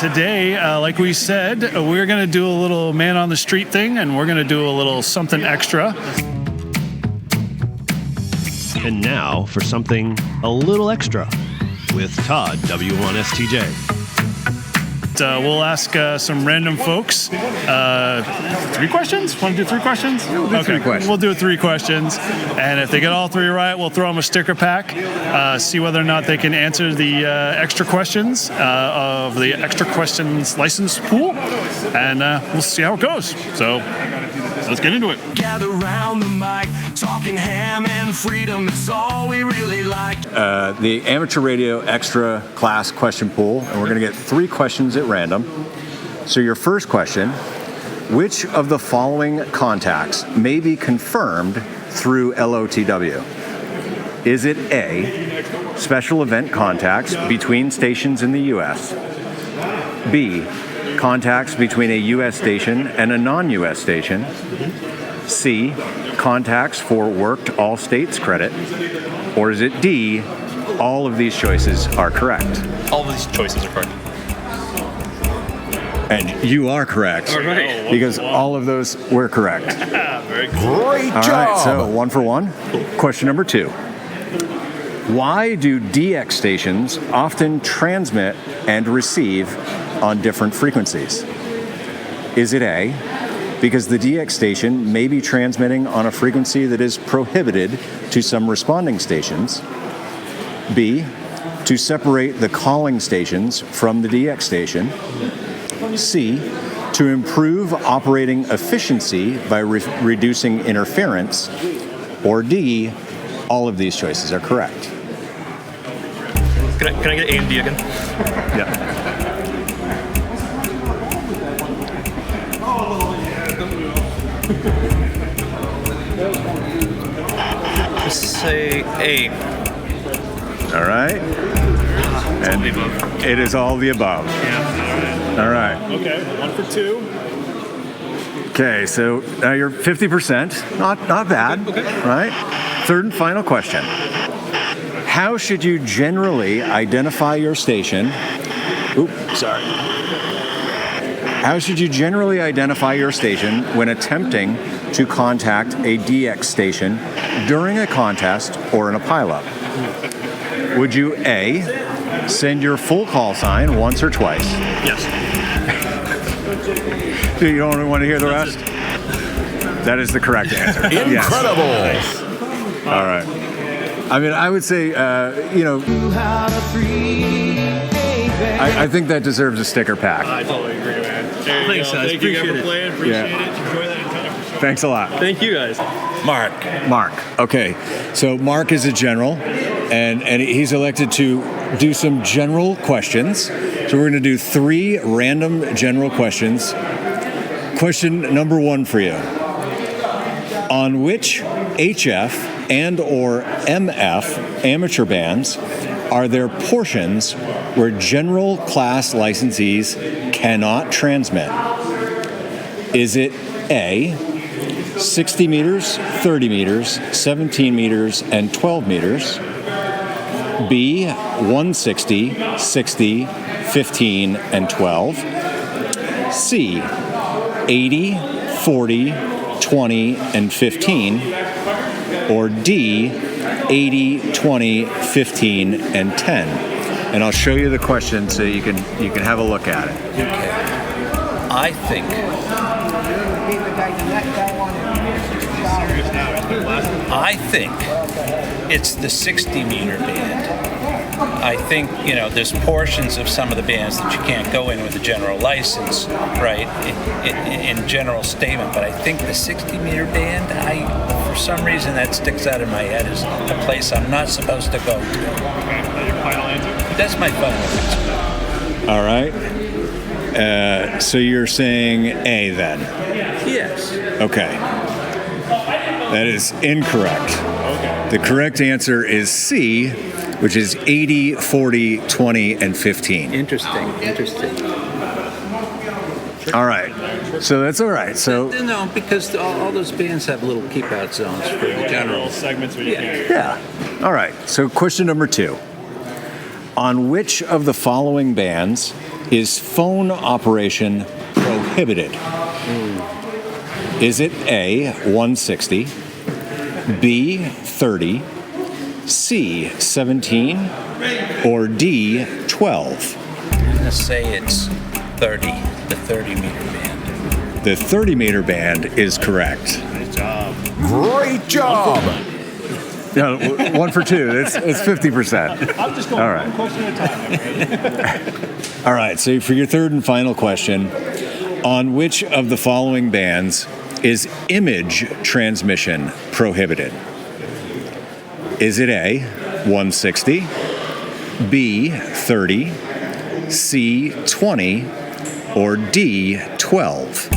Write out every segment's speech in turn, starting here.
today, like we said, we're going to do a little man on the street thing, and we're going to do a little something extra. And now for something a little extra with Todd, W1STJ. We'll ask some random folks 3 questions. Want to do 3 questions? We'll do 3 questions. We'll do 3 questions, and if they get all 3 right, we'll throw them a sticker pack. See whether or not they can answer the extra questions of the extra questions license pool, and we'll see how it goes. So let's get into it. Gather around the mic, talking ham and freedom. It's all we really like. The amateur radio extra class question pool, and we're going to get 3 questions at random. So your first question: which of the following contacts may be confirmed through LOTW? Is it A, special event contacts between stations in the U.S.? B, contacts between a U.S. station and a non-U.S. station? C, contacts for worked all states credit? Or is it D, all of these choices are correct? All of these choices are correct. And you are correct. All right. Because all of those were correct. Very good. Great job. All right, so 1 for 1. Question number 2. Why do DX stations often transmit and receive on different frequencies? Is it A, because the DX station may be transmitting on a frequency that is prohibited to some responding stations? B, to separate the calling stations from the DX station? C, to improve operating efficiency by reducing interference? Or D, all of these choices are correct? Can I get A and D again? Yeah. Let's say A. All right. And it is all the above. All right. Okay, 1 for 2. Okay, so now you're 50%. Not bad, right? Third and final question. How should you generally identify your station? How should you generally identify your station when attempting to contact a DX station during a contest or in a pileup? Would you A, send your full call sign once or twice? Yes. Do you don't want to hear the rest? That is the correct answer. Incredible. Yes. All right. I mean, I would say, I think that deserves a sticker pack. I totally agree, man. Thanks, guys. Thank you again Appreciate for it. playing. Appreciate Yeah. it. Enjoy that time. Thanks a lot. Thank you, guys. Mark. Okay. So Mark is a general, and he's elected to do some general questions. So we're going to do 3 random general questions. Question number 1 for you. On which HF and or MF amateur bands are there portions where general class licensees cannot transmit? Is it A, 60 meters, 30 meters, 17 meters, and 12 meters? B, 160, 60, 15, and 12? C, 80, 40, 20, and 15? Or D, 80, 20, 15, and 10? And I'll show you the question so you can have a look at it. I think it's the 60 meter band. I think, there's portions of some of the bands that you can't go in with a general license, right, in general statement, but I think the 60 meter band, for some reason that sticks out in my head as a place I'm not supposed to go to. Okay, is that your final answer? That's my final answer. All right. So you're saying A then? Yes. Okay. That is incorrect. Okay. The correct answer is C, which is 80, 40, 20, and 15. Interesting. All right. So that's all right. So No, because all those bands have little keep-out zones for the general. segments where you can't. yeah. All right. So question number 2. On which of the following bands Is phone operation prohibited? Is it A, 160, B, 30, C, 17, or D, 12? I'm going to say it's 30, the 30-meter band. The 30-meter band is correct. Great job. No, 1 for 2. It's 50%. I'm just going All right. one question at a time. All right, so for your third and final question, on which of the following bands is image transmission prohibited? Is it A, 160, B, 30, C, 20, or D, 12?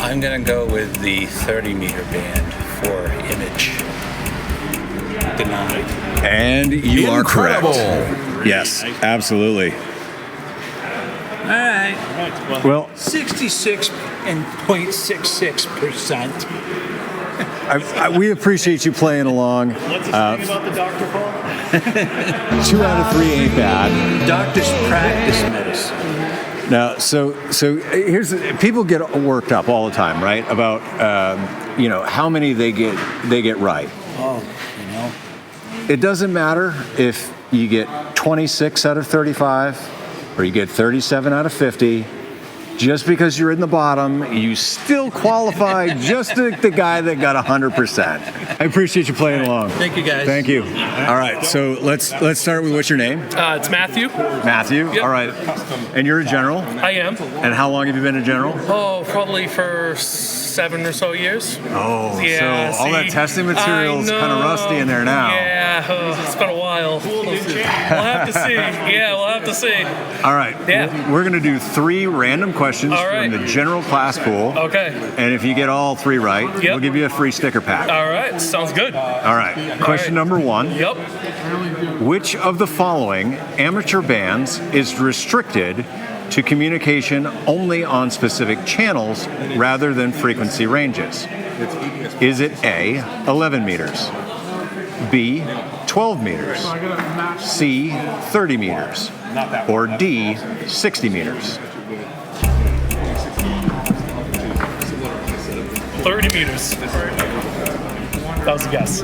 I'm going to go with the 30-meter band for image. Denied. And you are correct. Incredible. Yes, absolutely. All right. Well, 66.66%. we appreciate you playing along. What's the thing about the Dr. Paul? 2 out of 3 ain't bad. Doctors practice medicine. Now, so here's people get worked up all the time, right? About how many they get right. Oh, you know. It doesn't matter if you get 26 out of 35 or you get 37 out of 50. Just because you're in the bottom, you still qualify just like the guy that got 100%. I appreciate you playing along. Thank you, guys. Thank you. All right, so let's start with what's your name? It's Matthew. Matthew. Yep. All right, and you're a general. I am. And how long have you been a general? Oh, probably for 7 or so years. Oh, Yeah, so all that see, testing material is I kind of know. rusty in there now. Yeah, it's been a while. We'll have to see. Yeah, we'll have to see. All right. Yeah. We're going to do 3 random questions All right. from the general class pool. Okay. And if you get all 3 right, Yep. we'll give you a free sticker pack. All right. Sounds good. All right. Question number 1. Yep. Which of the following amateur bands is restricted to communication only on specific channels rather than frequency ranges? Is it A, 11 meters, B, 12 meters, C, 30 meters, or D, 60 meters? 30 meters. That was a guess.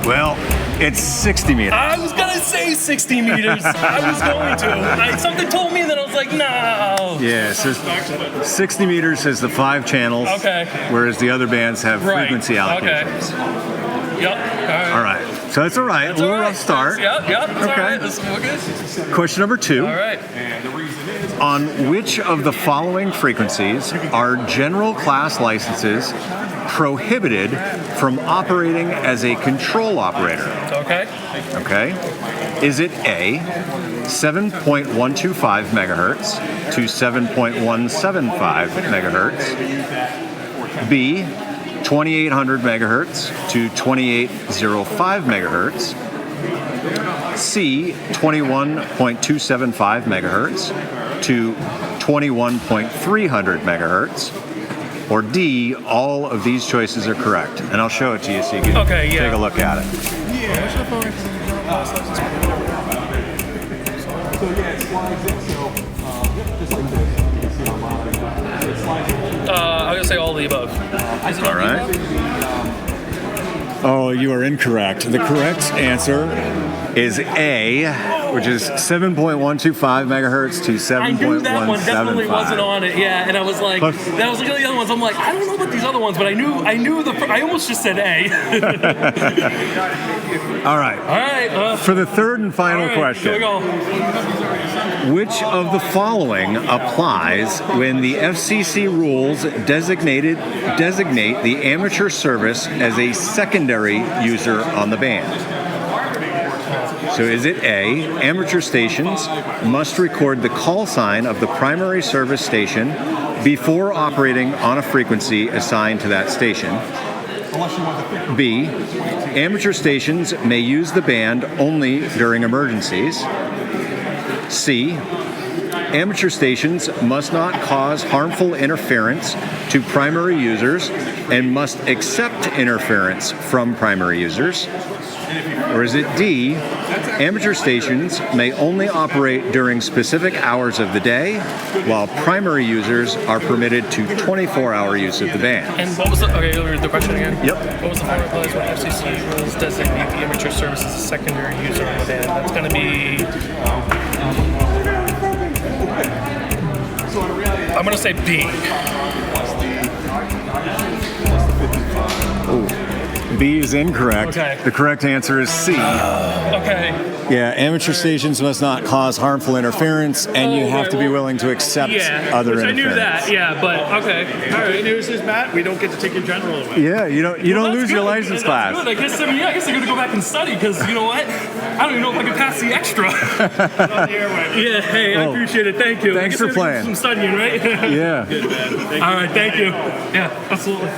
Well, it's 60 meters. I was going to say 60 meters. I was going to. Something told me that I was like, no. Yeah, so 60 meters has the 5 channels, Okay. whereas the other bands have Right. frequency Okay. allocations. Yep. All right, so that's all right. That's a little all right. rough start. Yep. That's Okay. all right. That's good. Question number 2. All right. On which of the following frequencies are general class licenses prohibited from operating as a control operator? Okay. Okay. Is it A, 7.125 megahertz to 7.175 megahertz? B, 2800 megahertz to 2805 megahertz? C, 21.275 megahertz to 21.300 megahertz? Or D, all of these choices are correct. And I'll show it to you so you can Okay, yeah. take a look at it. I'm gonna say all of the above. All right. Oh, you are incorrect. The correct answer is A, which is 7.125 megahertz to 7.175. I knew that one definitely wasn't on it. Yeah, and I was like, But- then I was looking at the other ones. I'm like, I don't know about these other ones, but I knew I almost just said A. All right. All right. For the third and final all right, question, Here we go. which of the following applies when the FCC rules designate the amateur service as a secondary user on the band? So is it A, amateur stations must record the call sign of the primary service station before operating on a frequency assigned to that station? B, amateur stations may use the band only during emergencies. C, amateur stations must not cause harmful interference to primary users and must accept interference from primary users. Or is it D, amateur stations may only operate during specific hours of the day, while primary users are permitted to 24-hour use of the band? And what was the, okay, you'll read the question again? Yep. What was the former place when FCC rules designate the amateur service as a secondary user on the band? That's going to be, I'm going to say B. B is incorrect. Okay. The correct answer is C. Okay. Yeah, amateur stations must not cause harmful interference, and you have to be willing to accept other which interference. I knew that, yeah, but okay. All right. News is, Matt, we don't get to take your general away. Yeah, you don't Well, lose that's your good. license class. That's good. I guess I'm going to go back and study because you know what? I don't even know if I can pass the extra. Yeah. Hey, I appreciate it. Thank you. Thanks for playing. Some studying, right? Yeah. Good, man. All right. Thank you. Yeah. Absolutely.